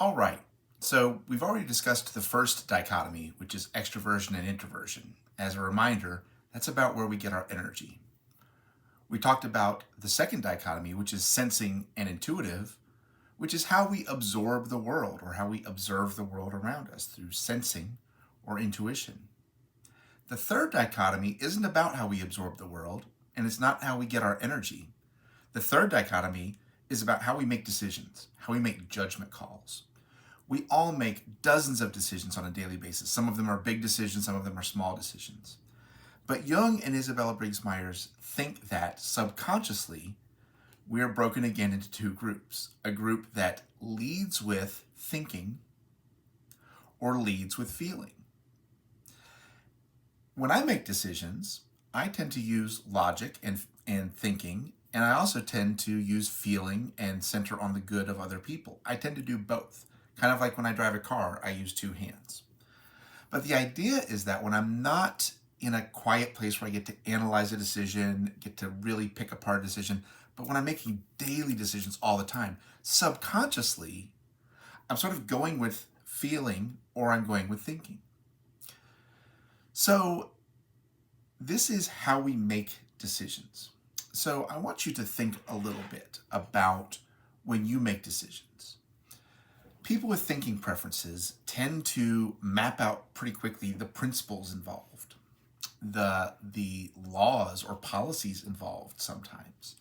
All right. So we've already discussed the first dichotomy, which is extroversion and introversion. As a reminder, that's about where we get our energy. We talked about the second dichotomy, which is sensing and intuitive, which is how we absorb the world or how we observe the world around us through sensing or intuition. The third dichotomy isn't about how we absorb the world, and it's not how we get our energy. The third dichotomy is about how we make decisions, how we make judgment calls. We all make dozens of decisions on a daily basis. Some of them are big decisions, some of them are small decisions. But Jung and Isabella Briggs Myers think that subconsciously we are broken again into two groups: a group that leads with thinking or leads with feeling. When I make decisions, I tend to use logic and thinking, and I also tend to use feeling and center on the good of other people. I tend to do both. Kind of like when I drive a car, I use two hands. But the idea is that when I'm not in a quiet place where I get to analyze a decision, get to really pick apart a decision, but when I'm making daily decisions all the time, subconsciously, I'm sort of going with feeling or I'm going with thinking. So this is how we make decisions. So I want you to think a little bit about when you make decisions. People with thinking preferences tend to map out pretty quickly the principles involved, the laws or policies involved sometimes.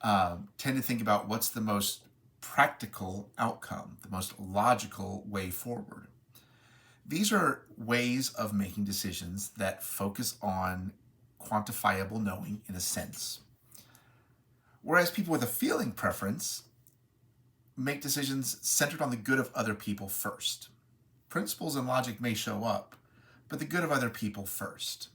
Tend to think about what's the most practical outcome, the most logical way forward. These are ways of making decisions that focus on quantifiable knowing in a sense. Whereas people with a feeling preference make decisions centered on the good of other people first. Principles and logic may show up, but the good of other people first.